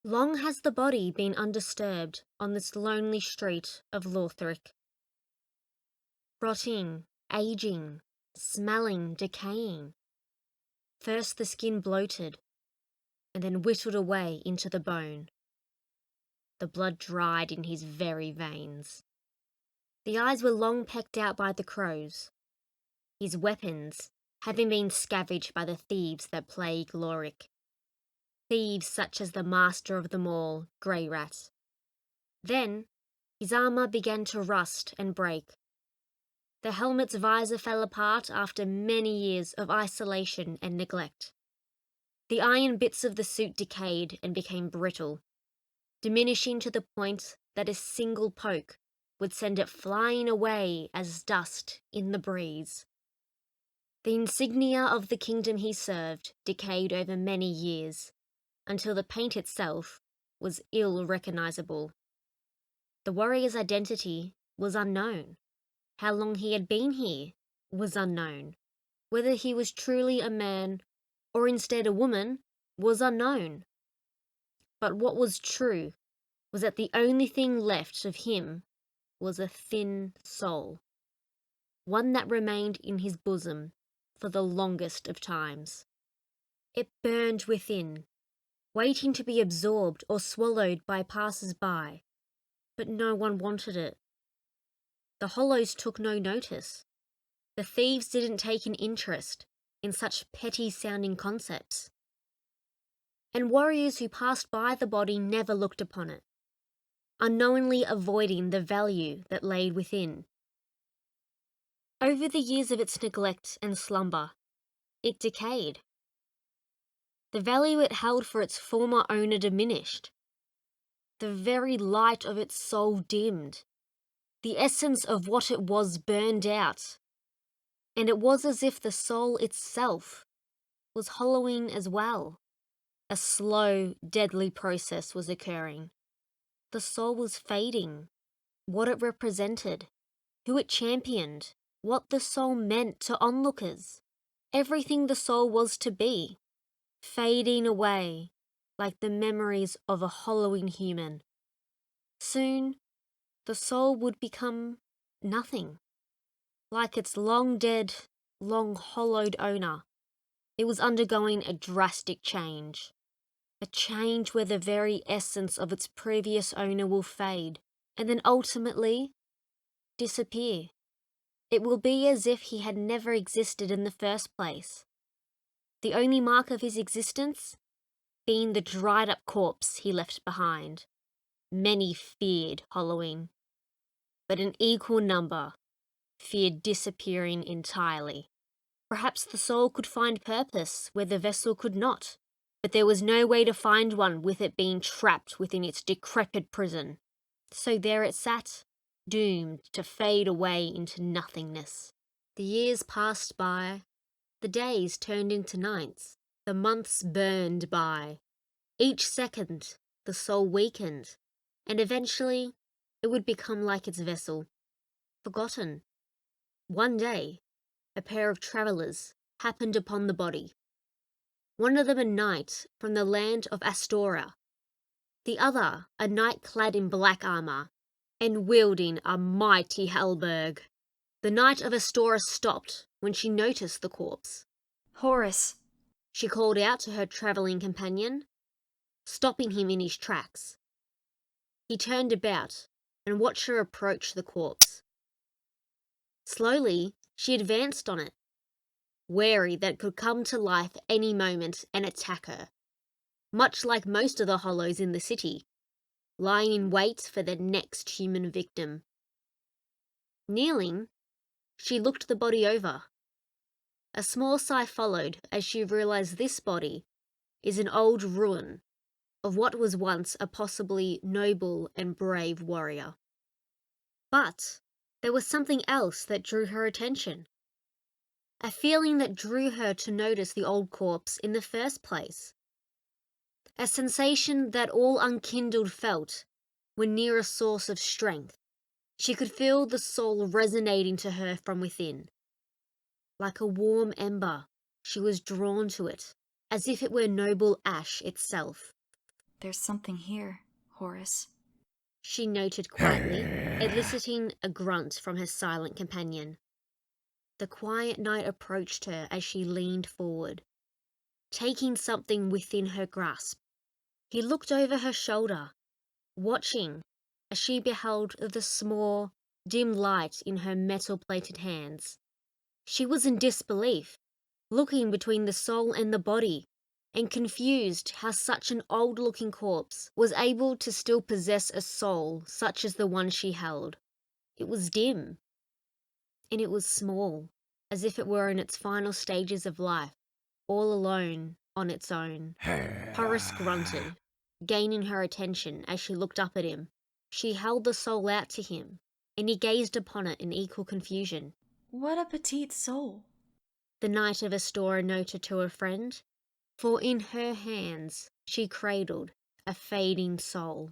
Long has the body been undisturbed on this lonely street of Lothric, rotting, aging, smelling, decaying. First the skin bloated, and then whittled away into the bone. The blood dried in his very veins. The eyes were long pecked out by the crows, his weapons having been scavenged by the thieves that plague Lothric. Thieves such as the master of them all, Grey Rat. Then his armour began to rust and break. The helmet's visor fell apart after many years of isolation and neglect. The iron bits of the suit decayed and became brittle, diminishing to the point that a single poke would send it flying away as dust in the breeze. The insignia of the kingdom he served decayed over many years, until the paint itself was ill-recognizable. The warrior's identity was unknown. How long he had been here was unknown. Whether he was truly a man or instead a woman was unknown. But what was true was that the only thing left of him was a thin soul, one that remained in his bosom for the longest of times. It burned within, waiting to be absorbed or swallowed by passers-by, but no one wanted it. The hollows took no notice. The thieves didn't take an interest in such petty-sounding concepts. And warriors who passed by the body never looked upon it, unknowingly avoiding the value that lay within. Over the years of its neglect and slumber, it decayed. The value it held for its former owner diminished. The very light of its soul dimmed. The essence of what it was burned out. And it was as if the soul itself was hollowing as well. A slow, deadly process was occurring. The soul was fading. What it represented, who it championed, what the soul meant to onlookers. Everything the soul was to be, fading away like the memories of a hollowing human. Soon, the soul would become nothing. Like its long dead, long hollowed owner, it was undergoing a drastic change. A change where the very essence of its previous owner will fade, and then ultimately disappear. It will be as if he had never existed in the first place. The only mark of his existence being the dried up corpse he left behind. Many feared hollowing, but an equal number feared disappearing entirely. Perhaps the soul could find purpose where the vessel could not, but there was no way to find one with it being trapped within its decrepit prison. So there it sat, doomed to fade away into nothingness. The years passed by, the days turned into nights, the months burned by. Each second, the soul weakened, and eventually it would become like its vessel, forgotten. One day, a pair of travellers happened upon the body. One of them a knight from the land of Astoria, the other a knight clad in black armour and wielding a mighty halberd. The knight of Astoria stopped when she noticed the corpse. Horus, She called out to her travelling companion, stopping him in his tracks. He turned about and watched her approach the corpse. Slowly, she advanced on it, wary that it could come to life any moment and attack her, much like most of the hollows in the city, lying in wait for the next human victim. Kneeling, she looked the body over. A small sigh followed as she realized this body is an old ruin of what was once a possibly noble and brave warrior. But there was something else that drew her attention. A feeling that drew her to notice the old corpse in the first place. A sensation that all unkindled felt when near a source of strength. She could feel the soul resonating to her from within. Like a warm ember, she was drawn to it, as if it were noble ash itself. There's something here, Horace. She noted quietly, eliciting a grunt from her silent companion. The quiet knight approached her as she leaned forward, taking something within her grasp. He looked over her shoulder, watching as she beheld the small, dim light in her metal-plated hands. She was in disbelief, looking between the soul and the body, and confused how such an old-looking corpse was able to still possess a soul such as the one she held. It was dim, and it was small, as if it were in its final stages of life, all alone on its own. Horace grunted, gaining her attention as she looked up at him. She held the soul out to him, and he gazed upon it in equal confusion. What a petite soul. The Knight of Astora noted to her friend, for in her hands she cradled a fading soul.